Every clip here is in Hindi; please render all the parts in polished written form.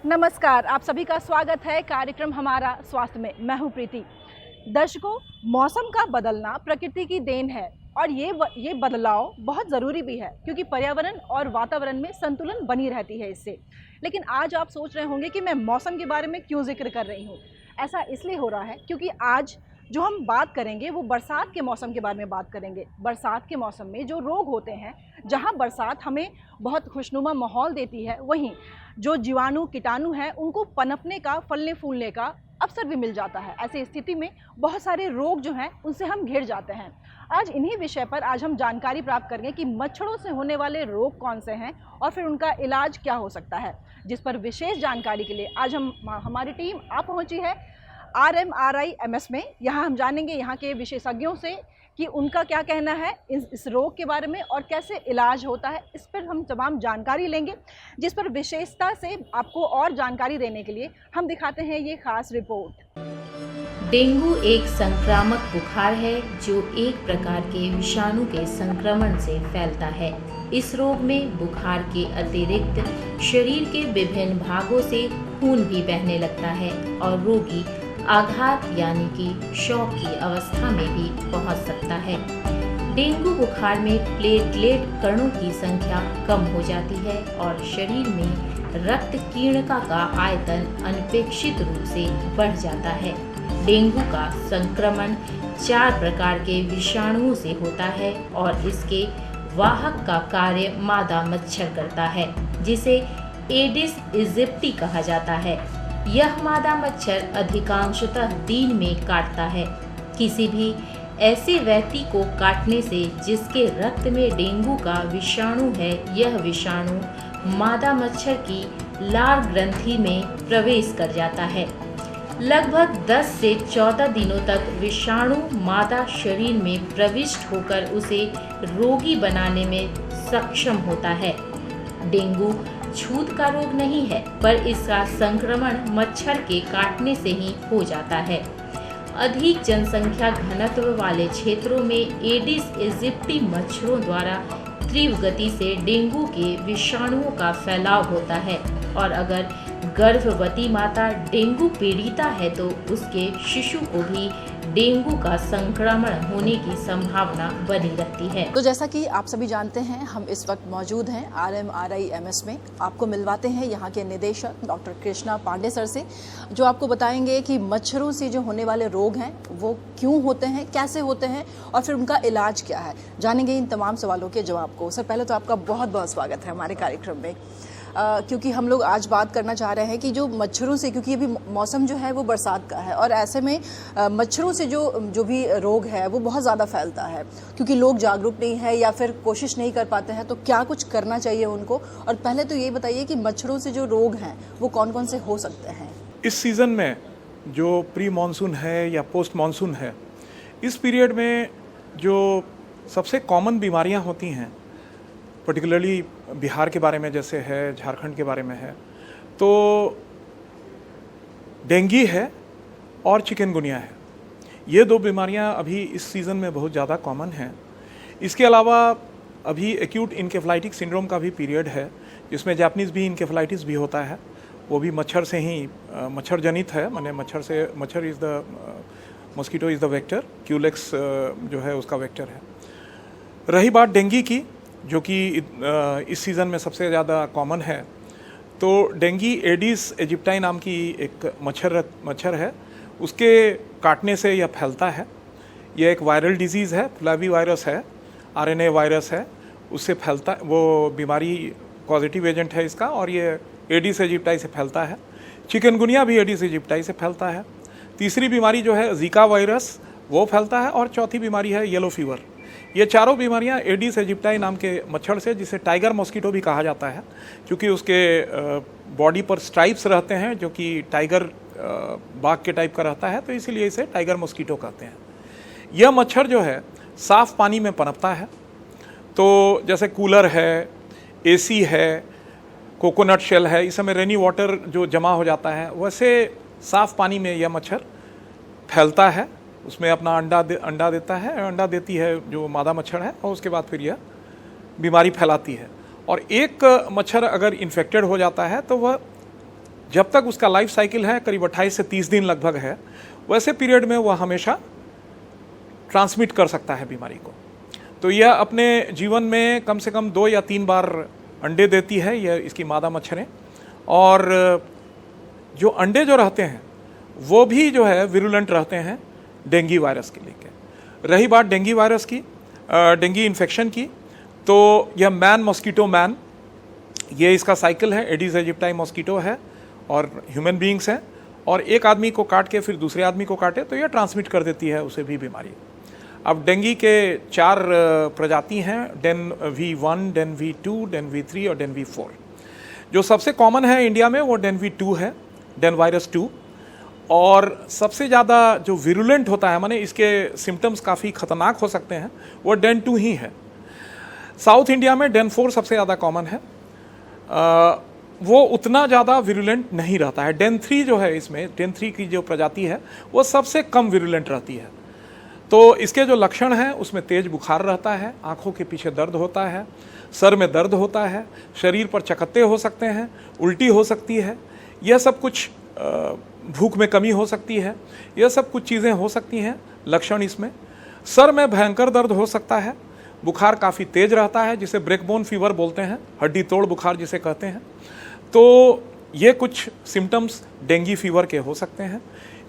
नमस्कार, आप सभी का स्वागत है कार्यक्रम हमारा स्वास्थ्य में। मैं हूं प्रीति। दर्शकों, मौसम का बदलना प्रकृति की देन है और ये बदलाव बहुत ज़रूरी भी है क्योंकि पर्यावरण और वातावरण में संतुलन बनी रहती है इससे। लेकिन आज आप सोच रहे होंगे कि मैं मौसम के बारे में क्यों जिक्र कर रही हूँ। ऐसा इसलिए हो रहा है क्योंकि आज जो हम बात करेंगे वो बरसात के मौसम के बारे में बात करेंगे। बरसात के मौसम में जो रोग होते हैं, जहाँ बरसात हमें बहुत खुशनुमा माहौल देती है, वहीं जो जीवाणु कीटाणु हैं उनको पनपने का, फलने फूलने का अवसर भी मिल जाता है। ऐसी स्थिति में बहुत सारे रोग जो हैं उनसे हम घिर जाते हैं। आज इन्हीं विषय पर आज हम जानकारी प्राप्त करेंगे कि मच्छरों से होने वाले रोग कौन से हैं और फिर उनका इलाज क्या हो सकता है। जिस पर विशेष जानकारी के लिए आज हमारी टीम आ पहुंची है RMRIMS में। यहाँ हम जानेंगे यहाँ के विशेषज्ञों से कि उनका क्या कहना है इस रोग के बारे में और कैसे इलाज होता है। इस पर हम तमाम जानकारी लेंगे, जिस पर विशेषता से आपको और जानकारी देने के लिए हम दिखाते हैं ये खास रिपोर्ट। डेंगू एक संक्रामक बुखार है जो एक प्रकार के विषाणु के संक्रमण से फैलता है। इस रोग में बुखार के अतिरिक्त शरीर के विभिन्न भागों से खून भी बहने लगता है और रोगी आघात यानी कि शॉक की अवस्था में भी पहुंच सकता है। डेंगू बुखार में प्लेटलेट कणों की संख्या कम हो जाती है और शरीर में रक्त किरणिका का आयतन अनपेक्षित रूप से बढ़ जाता है। डेंगू का संक्रमण 4 प्रकार के विषाणुओं से होता है और इसके वाहक का कार्य मादा मच्छर करता है, जिसे एडिस इजिप्टी कहा जाता है। यह मादा मच्छर अधिकांशतः दिन में काटता है। किसी भी ऐसे व्यक्ति को काटने से जिसके रक्त में डेंगू का विषाणु है, यह विषाणु मादा मच्छर की लार ग्रंथि में प्रवेश कर जाता है। लगभग 10 से 14 दिनों तक विषाणु मादा शरीर में प्रविष्ट होकर उसे रोगी बनाने में सक्षम होता है। डेंगू छूत का रोग नहीं है, पर इसका संक्रमण मच्छर के काटने से ही हो जाता है। अधिक जनसंख्या घनत्व वाले क्षेत्रों में एडिस इजिप्टी मच्छरों द्वारा तीव्र गति से डेंगू के विषाणुओं का फैलाव होता है और अगर गर्भवती माता डेंगू पीड़िता है तो उसके शिशु को भी डेंगू का संक्रमण होने की संभावना बनी रहती है। तो जैसा कि आप सभी जानते हैं, हम इस वक्त मौजूद हैं RMRIMS में। आपको मिलवाते हैं यहाँ के निदेशक डॉक्टर कृष्णा पांडे सर से, जो आपको बताएंगे कि मच्छरों से जो होने वाले रोग हैं वो क्यों होते हैं, कैसे होते हैं और फिर उनका इलाज क्या है। जानेंगे इन तमाम सवालों के जवाब को। सर, पहले तो आपका बहुत बहुत स्वागत है हमारे कार्यक्रम में। क्योंकि हम लोग आज बात करना चाह रहे हैं कि जो मच्छरों से, क्योंकि अभी मौसम जो है वो बरसात का है और ऐसे में मच्छरों से जो भी रोग है वो बहुत ज़्यादा फैलता है, क्योंकि लोग जागरूक नहीं है या फिर कोशिश नहीं कर पाते हैं। तो क्या कुछ करना चाहिए उनको? और पहले तो ये बताइए कि मच्छरों से जो रोग हैं वो कौन कौन से हो सकते हैं? इस सीज़न में जो प्री मानसून है या पोस्ट मानसून है, इस पीरियड में जो सबसे कॉमन बीमारियां होती हैं, पर्टिकुलरली बिहार के बारे में जैसे है, झारखंड के बारे में है, तो डेंगू है और चिकनगुनिया है। ये 2 बीमारियां अभी इस सीज़न में बहुत ज़्यादा कॉमन हैं। इसके अलावा अभी एक्यूट इनकेफेलाइटिक सिंड्रोम का भी पीरियड है, जिसमें जापानीज़ भी इनकेफेलाइटिस भी होता है। वो भी मच्छर से ही मच्छर जनित है, माने मच्छर is the mosquito is the vector, Culex जो है उसका वेक्टर है। रही बात डेंगू की, जो कि इस सीज़न में सबसे ज़्यादा कॉमन है, तो डेंगू एडिस इजिप्टाई नाम की एक मच्छर है, उसके काटने से यह फैलता है। यह एक वायरल डिजीज़ है, फ्लावी वायरस है, RNA वायरस है, उससे फैलता, वो बीमारी पॉजिटिव एजेंट है इसका, और ये एडिस इजिप्टाई से फैलता है। चिकनगुनिया भी एडिस इजिप्टाई से फैलता है। तीसरी बीमारी जो है जीका वायरस, वो फैलता है, और चौथी बीमारी है येलो फीवर। ये चारों बीमारियां एडिस इजिप्टाई नाम के मच्छर से, जिसे टाइगर मॉस्किटो भी कहा जाता है, क्योंकि उसके बॉडी पर स्ट्राइप्स रहते हैं जो कि टाइगर बाघ के टाइप का रहता है, तो इसीलिए इसे टाइगर मॉस्किटो कहते हैं। यह मच्छर जो है साफ़ पानी में पनपता है। तो जैसे कूलर है, AC है, कोकोनट शेल है, इस समय रेनी वाटर जो जमा हो जाता है, वैसे साफ़ पानी में यह मच्छर फैलता है। उसमें अपना अंडा देता है, अंडा देती है जो मादा मच्छर है, और उसके बाद फिर यह बीमारी फैलाती है। और एक मच्छर अगर इन्फेक्टेड हो जाता है तो वह जब तक उसका लाइफ साइकिल है करीब 28 से 30 दिन लगभग है, वैसे पीरियड में वह हमेशा ट्रांसमिट कर सकता है बीमारी को। तो यह अपने जीवन में कम से कम 2 या 3 बार अंडे देती है, यह इसकी मादा मच्छरें। और जो अंडे जो रहते हैं वो भी जो है विरुलेंट रहते हैं डेंगू वायरस के लेके। रही बात डेंगू वायरस की, डेंगू इन्फेक्शन की, तो यह मैन मॉस्किटो मैन, ये इसका साइकिल है। एडिस एजिप्टाई मॉस्किटो है और ह्यूमन बीइंग्स हैं, और एक आदमी को काट के फिर दूसरे आदमी को काटे तो यह ट्रांसमिट कर देती है उसे भी बीमारी। अब डेंगू के 4 प्रजाति हैं, Dane V1, Dane V2, Dane V3 और डेन V4। जो सबसे कॉमन है इंडिया में वो डेन V2 है, डेन वायरस 2। और सबसे ज़्यादा जो विरुलेंट होता है, माने इसके सिम्टम्स काफ़ी खतरनाक हो सकते हैं, वो डेन 2 ही है। साउथ इंडिया में डेन 4 सबसे ज़्यादा कॉमन है, वो उतना ज़्यादा विरुलेंट नहीं रहता है। डेन 3 जो है, इसमें डेन 3 की जो प्रजाति है वो सबसे कम विरुलेंट रहती है। तो इसके जो लक्षण हैं उसमें तेज बुखार रहता है, आंखों के पीछे दर्द होता है, सर में दर्द होता है, शरीर पर चकत्ते हो सकते हैं, उल्टी हो सकती है, यह सब कुछ, भूख में कमी हो सकती है, यह सब कुछ चीज़ें हो सकती हैं लक्षण इसमें। सर में भयंकर दर्द हो सकता है, बुखार काफ़ी तेज रहता है जिसे ब्रेकबोन फीवर बोलते हैं, हड्डी तोड़ बुखार जिसे कहते हैं। तो ये कुछ सिम्टम्स डेंगू फीवर के हो सकते हैं।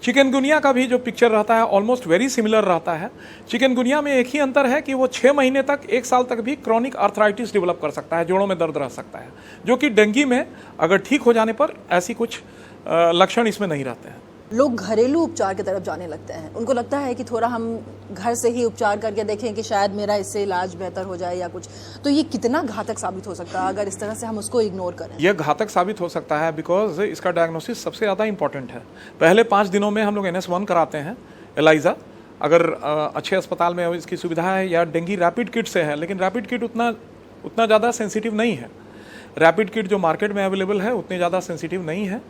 चिकनगुनिया का भी जो पिक्चर रहता है ऑलमोस्ट वेरी सिमिलर रहता है। चिकनगुनिया में एक ही अंतर है कि वो 6 महीने तक, 1 साल तक भी क्रॉनिक आर्थराइटिस डेवलप कर सकता है, जोड़ों में दर्द रह सकता है, जो कि डेंगू में अगर ठीक हो जाने पर ऐसी कुछ लक्षण इसमें नहीं रहते हैं। लोग घरेलू उपचार की तरफ जाने लगते हैं, उनको लगता है कि थोड़ा हम घर से ही उपचार करके देखें कि शायद मेरा इससे इलाज बेहतर हो जाए या कुछ। तो ये कितना घातक साबित हो सकता है अगर इस तरह से हम उसको इग्नोर करें? यह घातक साबित हो सकता है बिकॉज इसका डायग्नोसिस सबसे ज़्यादा इंपॉर्टेंट है। पहले 5 दिनों में हम लोग NS1 कराते हैं, एलाइजा, अगर अच्छे अस्पताल में इसकी सुविधा है, या डेंगू रैपिड किट से है, लेकिन रैपिड किट उतना ज़्यादा सेंसिटिव नहीं है। रैपिड किट जो मार्केट में अवेलेबल है उतने ज़्यादा सेंसिटिव नहीं है।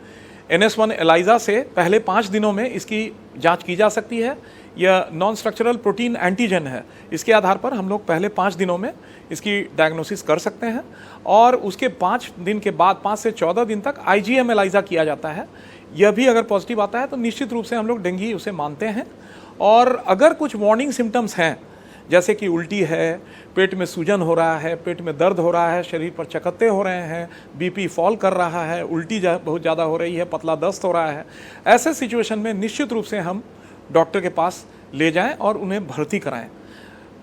NS1 एलाइजा से पहले 5 दिनों में इसकी जांच की जा सकती है। यह नॉन स्ट्रक्चरल प्रोटीन एंटीजन है, इसके आधार पर हम लोग पहले 5 दिनों में इसकी डायग्नोसिस कर सकते हैं, और उसके 5 दिन के बाद 5 से 14 दिन तक IgM एलाइजा किया जाता है। यह भी अगर पॉजिटिव आता है तो निश्चित रूप से हम लोग डेंगू उसे मानते हैं। और अगर कुछ वार्निंग सिम्टम्स हैं, जैसे कि उल्टी है, पेट में सूजन हो रहा है, पेट में दर्द हो रहा है, शरीर पर चकत्ते हो रहे हैं, BP फॉल कर रहा है, उल्टी बहुत ज़्यादा हो रही है, पतला दस्त हो रहा है, ऐसे सिचुएशन में निश्चित रूप से हम डॉक्टर के पास ले जाएं और उन्हें भर्ती कराएं।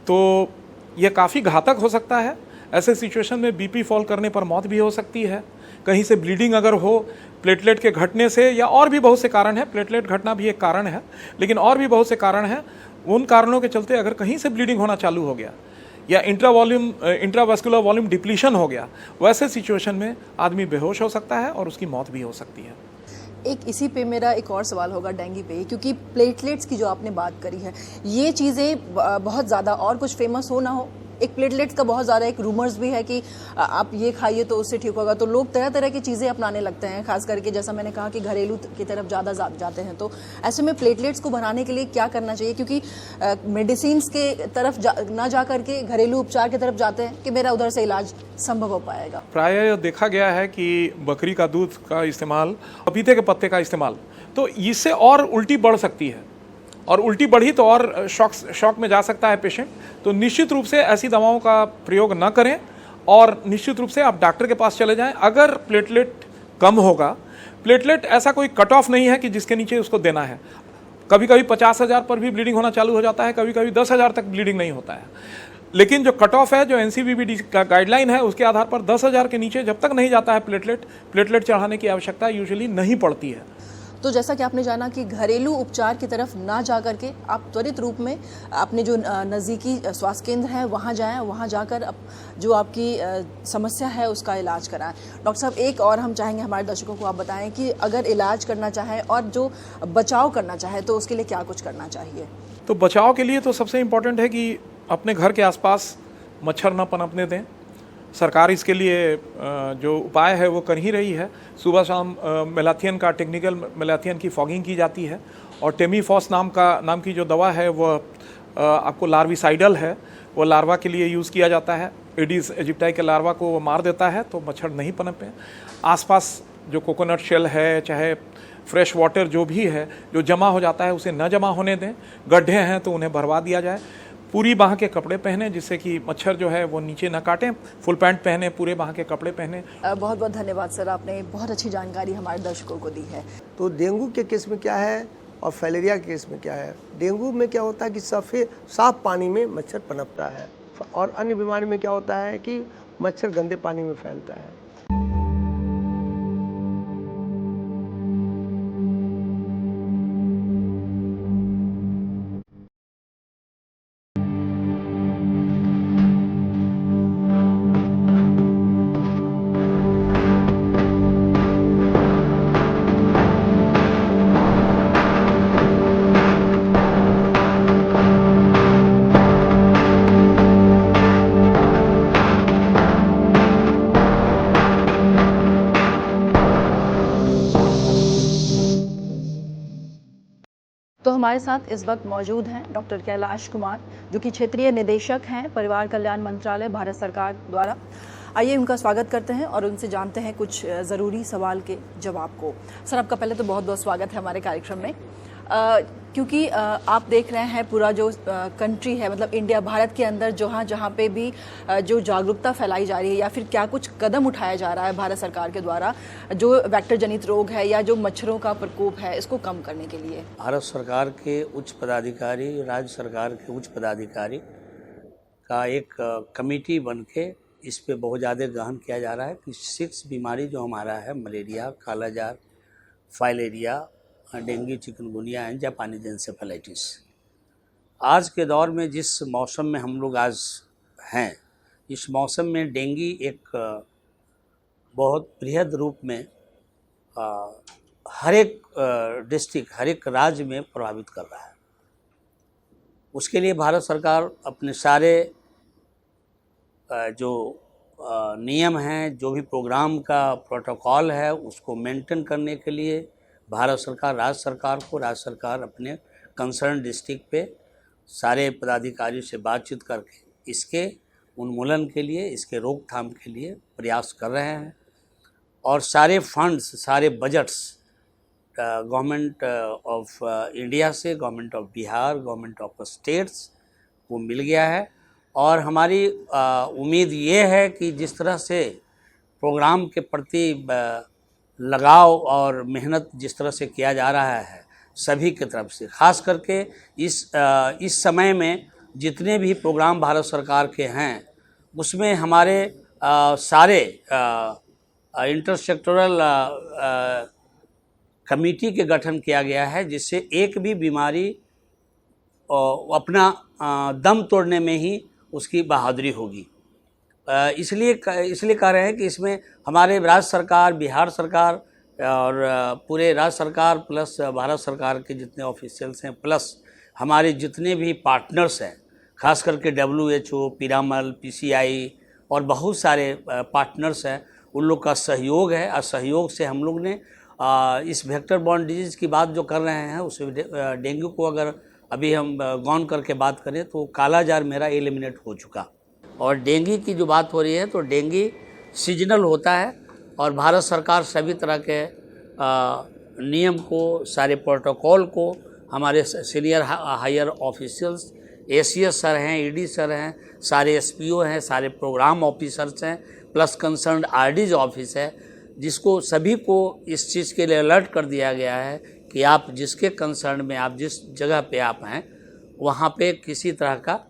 तो यह काफ़ी घातक हो सकता है। ऐसे सिचुएशन में BP फॉल करने पर मौत भी हो सकती है, कहीं से ब्लीडिंग अगर हो, प्लेटलेट के घटने से, या और भी बहुत से कारण हैं। प्लेटलेट घटना भी एक कारण है, लेकिन और भी बहुत से कारण हैं। उन कारणों के चलते अगर कहीं से ब्लीडिंग होना चालू हो गया या इंट्रावास्कुलर वॉल्यूम डिप्लीशन हो गया, वैसे सिचुएशन में आदमी बेहोश हो सकता है और उसकी मौत भी हो सकती है। एक इसी पे मेरा एक और सवाल होगा डेंगू पे, क्योंकि प्लेटलेट्स की जो आपने बात करी है, ये चीज़ें बहुत ज़्यादा, और कुछ फेमस हो ना हो, एक प्लेटलेट्स का बहुत ज़्यादा एक रूमर्स भी है कि आप ये खाइए तो उससे ठीक होगा। तो लोग तरह तरह की चीज़ें अपनाने लगते हैं, खास करके जैसा मैंने कहा कि घरेलू की तरफ ज़्यादा जाते हैं। तो ऐसे में प्लेटलेट्स को बढ़ाने के लिए क्या करना चाहिए? क्योंकि मेडिसिन के तरफ ना जा करके घरेलू उपचार की तरफ जाते हैं कि मेरा उधर से इलाज संभव हो पाएगा। प्रायः देखा गया है कि बकरी का दूध का इस्तेमाल, पपीते के पत्ते का इस्तेमाल, तो इससे और उल्टी बढ़ सकती है, और उल्टी बढ़ी तो और शॉक में जा सकता है पेशेंट। तो निश्चित रूप से ऐसी दवाओं का प्रयोग न करें, और निश्चित रूप से आप डॉक्टर के पास चले जाएं। अगर प्लेटलेट कम होगा, प्लेटलेट ऐसा कोई कट ऑफ नहीं है कि जिसके नीचे उसको देना है। कभी कभी 50,000 पर भी ब्लीडिंग होना चालू हो जाता है, कभी कभी 10,000 तक ब्लीडिंग नहीं होता है। लेकिन जो कट ऑफ है, जो NCVBD का गाइडलाइन है, उसके आधार पर 10,000 के नीचे जब तक नहीं जाता है प्लेटलेट चढ़ाने की आवश्यकता यूजुअली नहीं पड़ती है। तो जैसा कि आपने जाना कि घरेलू उपचार की तरफ ना जा करके आप त्वरित रूप में अपने जो नज़दीकी स्वास्थ्य केंद्र है वहाँ जाएं, वहाँ जाकर जो आपकी समस्या है उसका इलाज कराएं। डॉक्टर साहब, एक और हम चाहेंगे हमारे दर्शकों को आप बताएं कि अगर इलाज करना चाहे और जो बचाव करना चाहे तो उसके लिए क्या कुछ करना चाहिए? तो बचाव के लिए तो सबसे इम्पोर्टेंट है कि अपने घर के आसपास मच्छर न पनपने दें। सरकार इसके लिए जो उपाय है वो कर ही रही है। सुबह शाम मेलाथियन का, टेक्निकल मेलाथियन की फॉगिंग की जाती है, और टेमीफॉस नाम की जो दवा है वो आपको लार्विसाइडल है, वो लार्वा के लिए यूज़ किया जाता है। एडिस एजिप्टाई के लार्वा को वो मार देता है, तो मच्छर नहीं पनपे। आसपास जो कोकोनट शेल है, चाहे फ्रेश वाटर जो भी है, जो जमा हो जाता है उसे न जमा होने दें। गड्ढे हैं तो उन्हें भरवा दिया जाए। पूरी बाह के कपड़े पहने जिससे कि मच्छर जो है वो नीचे न काटें। फुल पैंट पहने, पूरे बाह के कपड़े पहने। बहुत बहुत धन्यवाद सर, आपने बहुत अच्छी जानकारी हमारे दर्शकों को दी है। तो डेंगू के केस में क्या है और फाइलेरिया के केस में क्या है। डेंगू में क्या होता है कि साफ पानी में मच्छर पनपता है, और अन्य बीमारी में क्या होता है कि मच्छर गंदे पानी में फैलता है। तो हमारे साथ इस वक्त मौजूद हैं डॉक्टर कैलाश कुमार, जो कि क्षेत्रीय निदेशक हैं परिवार कल्याण मंत्रालय भारत सरकार द्वारा। आइए उनका स्वागत करते हैं और उनसे जानते हैं कुछ ज़रूरी सवाल के जवाब को। सर, आपका पहले तो बहुत बहुत स्वागत है हमारे कार्यक्रम में। क्योंकि आप देख रहे हैं पूरा जो कंट्री है, मतलब इंडिया, भारत के अंदर जहाँ पे भी जो जागरूकता फैलाई जा रही है या फिर क्या कुछ कदम उठाया जा रहा है भारत सरकार के द्वारा जो वेक्टर जनित रोग है या जो मच्छरों का प्रकोप है, इसको कम करने के लिए। भारत सरकार के उच्च पदाधिकारी, राज्य सरकार के उच्च पदाधिकारी का एक कमेटी बन के इस पे बहुत ज़्यादा गहन किया जा रहा है कि 6 बीमारी जो हमारा है, malaria, kala azar, filaria, dengue, chikungunya and जापानी एन्सेफेलाइटिस। आज के दौर में जिस मौसम में हम लोग आज हैं, इस मौसम में डेंगू एक बहुत बृहद रूप में हर एक डिस्ट्रिक्ट, हर एक राज्य में प्रभावित कर रहा है। उसके लिए भारत सरकार अपने सारे जो नियम हैं, जो भी प्रोग्राम का प्रोटोकॉल है, उसको मेंटेन करने के लिए भारत सरकार, राज्य सरकार अपने कंसर्न डिस्ट्रिक्ट पे सारे पदाधिकारियों से बातचीत करके इसके उन्मूलन के लिए, इसके रोकथाम के लिए प्रयास कर रहे हैं। और सारे फंड्स, सारे बजट्स गवर्नमेंट ऑफ इंडिया से, government of Bihar, government of states को मिल गया है। और हमारी उम्मीद ये है कि जिस तरह से प्रोग्राम के प्रति लगाव और मेहनत जिस तरह से किया जा रहा है सभी की तरफ से, ख़ास करके इस समय में जितने भी प्रोग्राम भारत सरकार के हैं उसमें हमारे सारे इंटरसेक्टोरल कमेटी के गठन किया गया है, जिससे एक भी बीमारी अपना दम तोड़ने में ही उसकी बहादुरी होगी। इसलिए कह रहे हैं कि इसमें हमारे राज्य सरकार, बिहार सरकार और पूरे राज्य सरकार प्लस भारत सरकार के जितने ऑफिशियल्स हैं, प्लस हमारे जितने भी पार्टनर्स हैं, खास करके WHO, पिरामल, PCI और बहुत सारे पार्टनर्स हैं, उन लोग का सहयोग है। और सहयोग से हम लोग ने इस वेक्टर बॉर्न डिजीज़ की बात जो कर रहे हैं, उस डेंगू को अगर अभी हम गौन करके बात करें तो कालाजार मेरा एलिमिनेट हो चुका। और डेंगू की जो बात हो रही है तो डेंगू सीजनल होता है और भारत सरकार सभी तरह के नियम को, सारे प्रोटोकॉल को हमारे senior higher officials, ACS sir हैं, ED सर हैं, सारे SPO हैं, सारे प्रोग्राम ऑफिसर्स हैं, प्लस कंसर्न RD's ऑफिस है, जिसको सभी को इस चीज़ के लिए अलर्ट कर दिया गया है कि आप जिसके कंसर्न में, आप जिस जगह पे आप हैं वहाँ पे किसी तरह का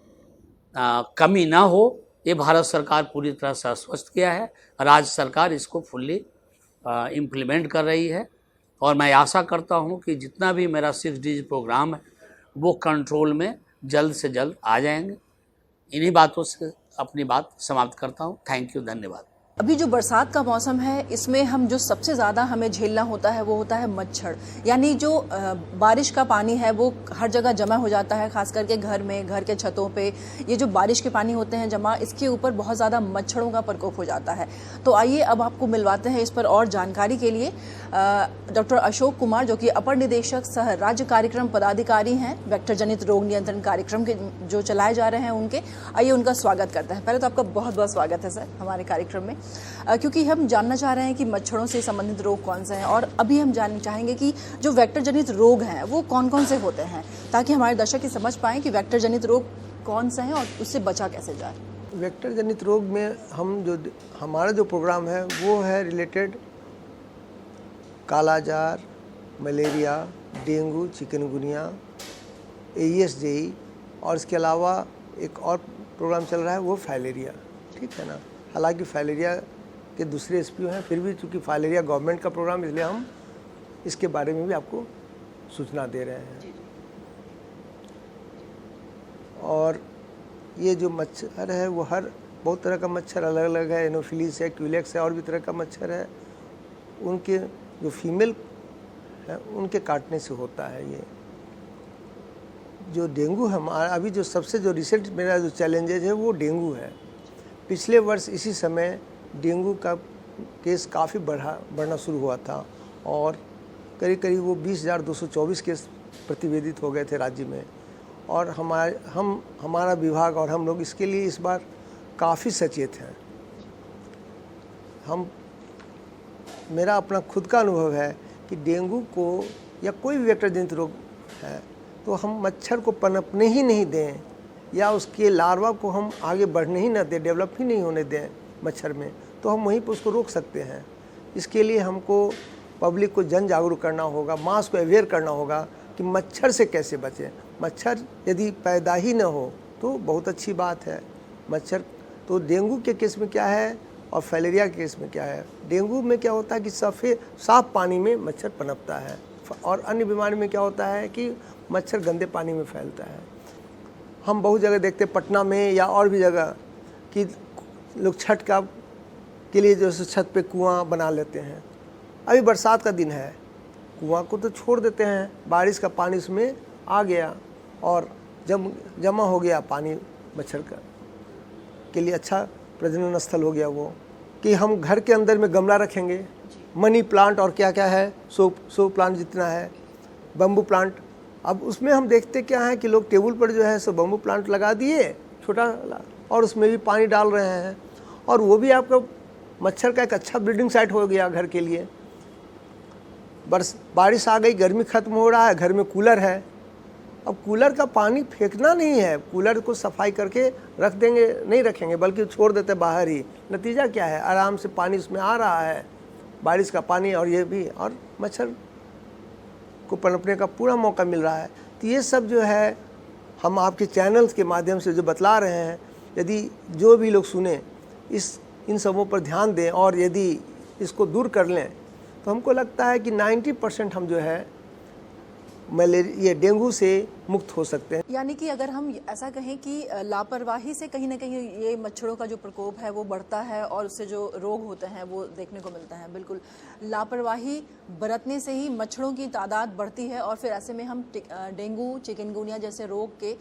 कमी ना हो। ये भारत सरकार पूरी तरह से आश्वस्त किया है। राज्य सरकार इसको फुल्ली इम्प्लीमेंट कर रही है और मैं आशा करता हूँ कि जितना भी मेरा 6 प्रोग्राम है वो कंट्रोल में जल्द से जल्द आ जाएंगे। इन्हीं बातों से अपनी बात समाप्त करता हूँ। थैंक यू, धन्यवाद। अभी जो बरसात का मौसम है, इसमें हम जो सबसे ज़्यादा हमें झेलना होता है वो होता है मच्छर। यानी जो बारिश का पानी है वो हर जगह जमा हो जाता है, खास करके घर में, घर के छतों पे। ये जो बारिश के पानी होते हैं जमा, इसके ऊपर बहुत ज़्यादा मच्छरों का प्रकोप हो जाता है। तो आइए अब आपको मिलवाते हैं इस पर और जानकारी के लिए डॉक्टर अशोक कुमार, जो कि अपर निदेशक सह राज्य कार्यक्रम पदाधिकारी हैं वेक्टर जनित रोग नियंत्रण कार्यक्रम के जो चलाए जा रहे हैं उनके। आइए उनका स्वागत करते हैं। पहले तो आपका बहुत बहुत स्वागत है सर हमारे कार्यक्रम में। क्योंकि हम जानना चाह रहे हैं कि मच्छरों से संबंधित रोग कौन से हैं, और अभी हम जानना चाहेंगे कि जो वेक्टर जनित रोग हैं वो कौन कौन से होते हैं, ताकि हमारे दर्शक ये समझ पाएँ कि वेक्टर जनित रोग कौन से हैं और उससे बचा कैसे जाए। वेक्टर जनित रोग में हमारा जो प्रोग्राम है वो है related kala-azar, malaria, dengue, chikungunya, AES, JE, और इसके अलावा एक और प्रोग्राम चल रहा है वो फाइलेरिया। ठीक है ना। हालांकि फाइलेरिया के दूसरे एसपीओ हैं, फिर भी चूँकि फाइलेरिया गवर्नमेंट का प्रोग्राम, इसलिए हम इसके बारे में भी आपको सूचना दे रहे हैं। और ये जो मच्छर है वो बहुत तरह का मच्छर अलग अलग है, एनोफिलीस है, क्यूलेक्स है, और भी तरह का मच्छर है। उनके जो फीमेल है उनके काटने से होता है। ये जो डेंगू हमारा अभी जो सबसे जो रिसेंट मेरा जो चैलेंजेज है वो डेंगू है। पिछले वर्ष इसी समय डेंगू का केस काफ़ी बढ़ना शुरू हुआ था, और करीब वो 20,224 केस प्रतिवेदित हो गए थे राज्य में। और हमारा विभाग और हम लोग इसके लिए इस बार काफ़ी सचेत हैं। मेरा अपना खुद का अनुभव है कि डेंगू को या कोई भी वेक्टर जनित रोग है तो हम मच्छर को पनपने ही नहीं दें, या उसके लार्वा को हम आगे बढ़ने ही ना दें, डेवलप ही नहीं होने दें मच्छर में, तो हम वहीं पर उसको रोक सकते हैं। इसके लिए हमको पब्लिक को जन जागरूक करना होगा, मास को अवेयर करना होगा कि मच्छर से कैसे बचें। मच्छर यदि पैदा ही न हो तो बहुत अच्छी बात है। मच्छर तो डेंगू के केस में क्या है और फाइलेरिया के केस में क्या है। डेंगू में क्या होता है कि साफ पानी में मच्छर पनपता है, और अन्य बीमारी में क्या होता है कि मच्छर गंदे पानी में फैलता है। हम बहुत जगह देखते हैं, पटना में या और भी जगह, कि लोग छठ के लिए जो है छत पे कुआं बना लेते हैं। अभी बरसात का दिन है, कुआं को तो छोड़ देते हैं, बारिश का पानी उसमें आ गया और जब जमा हो गया पानी, मच्छर के लिए अच्छा प्रजनन स्थल हो गया वो। कि हम घर के अंदर में गमला रखेंगे, मनी प्लांट और क्या क्या है, सो प्लांट जितना है, बम्बू प्लांट। अब उसमें हम देखते क्या है कि लोग टेबल पर जो है सो बम्बू प्लांट लगा दिए छोटा, और उसमें भी पानी डाल रहे हैं, और वो भी आपका मच्छर का एक अच्छा ब्रीडिंग साइट हो गया घर के लिए। बारिश आ गई, गर्मी खत्म हो रहा है, घर में कूलर है। अब कूलर का पानी फेंकना नहीं है, कूलर को सफाई करके रख देंगे, नहीं रखेंगे बल्कि छोड़ देते बाहर ही। नतीजा क्या है, आराम से पानी उसमें आ रहा है, बारिश का पानी, और ये भी, और मच्छर को पनपने का पूरा मौका मिल रहा है। तो ये सब जो है हम आपके चैनल्स के माध्यम से जो बतला रहे हैं, यदि जो भी लोग सुने इन सबों पर ध्यान दें और यदि इसको दूर कर लें, तो हमको लगता है कि 90% हम जो है मलेरिया, डेंगू से मुक्त हो सकते हैं। यानी कि अगर हम ऐसा कहें कि लापरवाही से कहीं ना कहीं ये मच्छरों का जो प्रकोप है वो बढ़ता है और उससे जो रोग होते हैं वो देखने को मिलता है। बिल्कुल, लापरवाही बरतने से ही मच्छरों की तादाद बढ़ती है और फिर ऐसे में हम डेंगू, चिकनगुनिया जैसे रोग के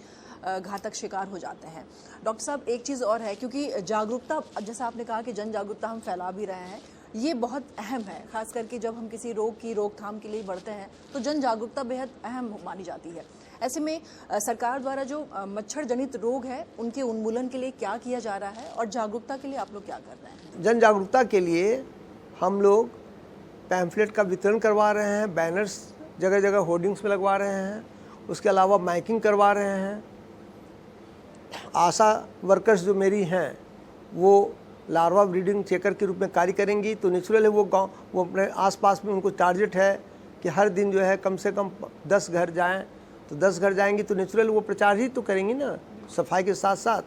घातक शिकार हो जाते हैं। डॉक्टर साहब, एक चीज़ और है, क्योंकि जागरूकता, जैसा आपने कहा कि जन जागरूकता हम फैला भी रहे हैं, ये बहुत अहम है। खास करके जब हम किसी रोग की रोकथाम के लिए बढ़ते हैं तो जन जागरूकता बेहद अहम मानी जाती है। ऐसे में सरकार द्वारा जो मच्छर जनित रोग है उनके उन्मूलन के लिए क्या किया जा रहा है और जागरूकता के लिए आप लोग क्या कर रहे हैं? जन जागरूकता के लिए हम लोग पैम्फलेट का वितरण करवा रहे हैं, बैनर्स जगह जगह होर्डिंग्स में लगवा रहे हैं, उसके अलावा माइकिंग करवा रहे हैं। आशा वर्कर्स जो मेरी हैं वो लार्वा ब्रीडिंग चेकर के रूप में कार्य करेंगी, तो नेचुरल है वो अपने आसपास में उनको टारगेट है कि हर दिन जो है कम से कम 10 घर जाएं, तो 10 घर जाएंगी तो नेचुरल वो प्रचार ही तो करेंगी ना, सफाई के साथ साथ।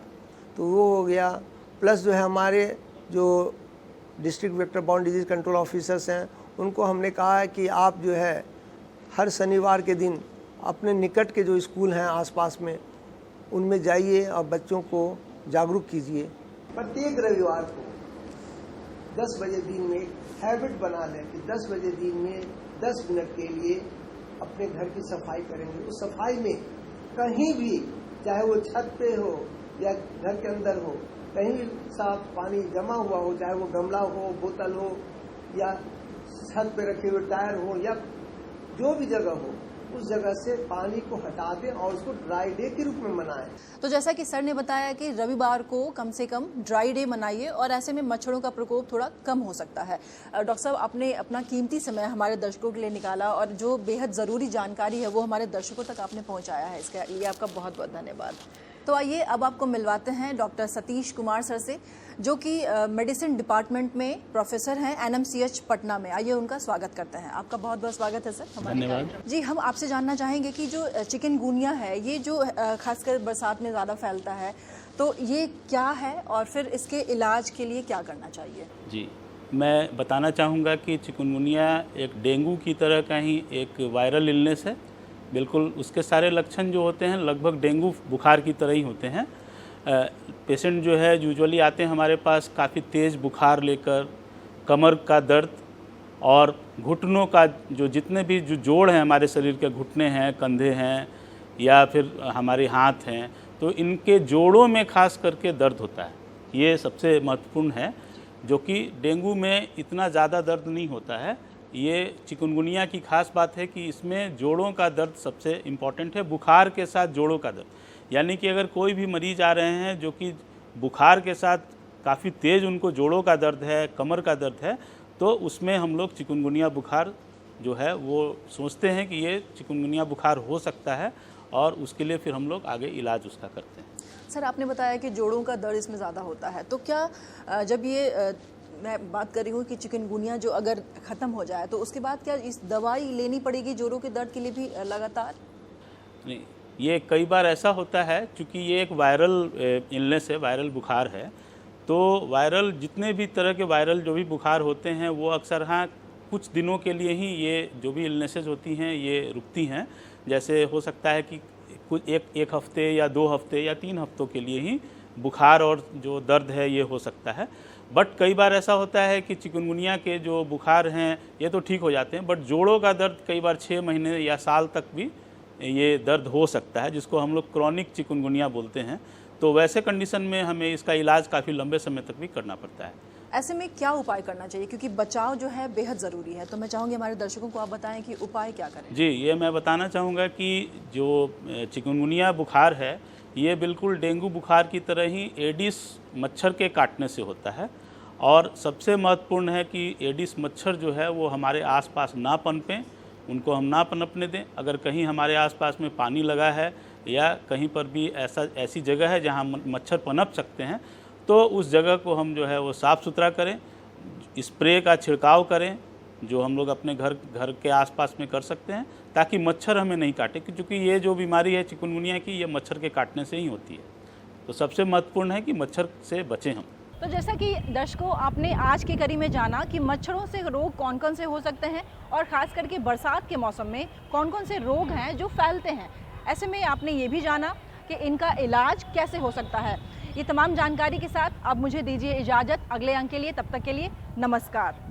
तो वो हो गया। प्लस जो है हमारे जो district vector bound disease control officers हैं, उनको हमने कहा है कि आप जो है हर शनिवार के दिन अपने निकट के जो स्कूल हैं आसपास में उनमें जाइए और बच्चों को जागरूक कीजिए। प्रत्येक रविवार को 10 बजे दिन में हैबिट बना लें कि 10 बजे दिन में 10 मिनट के लिए अपने घर की सफाई करेंगे। उस सफाई में कहीं भी, चाहे वो छत पे हो या घर के अंदर हो, कहीं भी साफ पानी जमा हुआ हो, चाहे वो गमला हो, बोतल हो या छत पे रखे हुए टायर हो या जो भी जगह हो, उस जगह से पानी को हटा दें और उसको ड्राई डे के रूप में मनाएं। तो जैसा कि सर ने बताया कि रविवार को कम से कम ड्राई डे मनाइए और ऐसे में मच्छरों का प्रकोप थोड़ा कम हो सकता है। डॉक्टर साहब, आपने अपना कीमती समय हमारे दर्शकों के लिए निकाला और जो बेहद ज़रूरी जानकारी है वो हमारे दर्शकों तक आपने पहुंचाया है, इसके लिए आपका बहुत बहुत धन्यवाद। तो आइए अब आपको मिलवाते हैं डॉक्टर सतीश कुमार सर से, जो कि मेडिसिन डिपार्टमेंट में प्रोफेसर हैं NMCH पटना में। आइए उनका स्वागत करते हैं। आपका बहुत बहुत स्वागत है सर हमारे कार्यक्रम। जी, हम आपसे जानना चाहेंगे कि जो चिकनगुनिया है, ये जो खासकर बरसात में ज़्यादा फैलता है, तो ये क्या है और फिर इसके इलाज के लिए क्या करना चाहिए? जी, मैं बताना चाहूँगा कि चिकनगुनिया एक डेंगू की तरह का ही एक वायरल इलनेस है। बिल्कुल उसके सारे लक्षण जो होते हैं लगभग डेंगू बुखार की तरह ही होते हैं। पेशेंट जो है यूजुअली आते हैं हमारे पास काफ़ी तेज़ बुखार लेकर, कमर का दर्द और घुटनों का जो जितने भी जो जोड़ हैं हमारे शरीर के, घुटने हैं, कंधे हैं या फिर हमारे हाथ हैं, तो इनके जोड़ों में खास करके दर्द होता है। ये सबसे महत्वपूर्ण है, जो कि डेंगू में इतना ज़्यादा दर्द नहीं होता है। ये चिकनगुनिया की खास बात है कि इसमें जोड़ों का दर्द सबसे इम्पॉर्टेंट है, बुखार के साथ जोड़ों का दर्द। यानी कि अगर कोई भी मरीज आ रहे हैं जो कि बुखार के साथ काफ़ी तेज़ उनको जोड़ों का दर्द है, कमर का दर्द है, तो उसमें हम लोग चिकनगुनिया बुखार जो है वो सोचते हैं कि ये चिकनगुनिया बुखार हो सकता है और उसके लिए फिर हम लोग आगे इलाज उसका करते हैं। सर, आपने बताया कि जोड़ों का दर्द इसमें ज़्यादा होता है, तो क्या जब ये मैं बात कर रही हूँ कि चिकनगुनिया जो अगर ख़त्म हो जाए तो उसके बाद क्या इस दवाई लेनी पड़ेगी जोड़ों के दर्द के लिए भी लगातार? नहीं, ये कई बार ऐसा होता है क्योंकि ये एक वायरल इलनेस है, वायरल बुखार है। तो वायरल जितने भी तरह के वायरल जो भी बुखार होते हैं वो अक्सर हाँ कुछ दिनों के लिए ही ये जो भी इलनेसेस होती हैं ये रुकती हैं। जैसे हो सकता है कि कुछ एक हफ्ते या 2 हफ्ते या 3 हफ्तों के लिए ही बुखार और जो दर्द है ये हो सकता है। बट कई बार ऐसा होता है कि चिकनगुनिया के जो बुखार हैं ये तो ठीक हो जाते हैं, बट जोड़ों का दर्द कई बार 6 महीने या साल तक भी ये दर्द हो सकता है, जिसको हम लोग क्रॉनिक चिकनगुनिया बोलते हैं। तो वैसे कंडीशन में हमें इसका इलाज काफ़ी लंबे समय तक भी करना पड़ता है। ऐसे में क्या उपाय करना चाहिए, क्योंकि बचाव जो है बेहद ज़रूरी है, तो मैं चाहूँगी हमारे दर्शकों को आप बताएं कि उपाय क्या करें। जी, ये मैं बताना चाहूँगा कि जो चिकनगुनिया बुखार है ये बिल्कुल डेंगू बुखार की तरह ही एडिस मच्छर के काटने से होता है। और सबसे महत्वपूर्ण है कि एडिस मच्छर जो है वो हमारे आसपास ना पनपें, उनको हम ना पनपने दें। अगर कहीं हमारे आसपास में पानी लगा है या कहीं पर भी ऐसी जगह है जहाँ मच्छर पनप सकते हैं, तो उस जगह को हम जो है वो साफ़ सुथरा करें, स्प्रे का छिड़काव करें, जो हम लोग अपने घर के आसपास में कर सकते हैं, ताकि मच्छर हमें नहीं काटे, क्योंकि ये जो बीमारी है चिकनगुनिया की, ये मच्छर के काटने से ही होती है। तो सबसे महत्वपूर्ण है कि मच्छर से बचें हम। तो जैसा कि दर्शकों आपने आज की कड़ी में जाना कि मच्छरों से रोग कौन कौन से हो सकते हैं और ख़ास करके बरसात के मौसम में कौन कौन से रोग हैं जो फैलते हैं। ऐसे में आपने ये भी जाना कि इनका इलाज कैसे हो सकता है। ये तमाम जानकारी के साथ अब मुझे दीजिए इजाज़त अगले अंक के लिए। तब तक के लिए नमस्कार।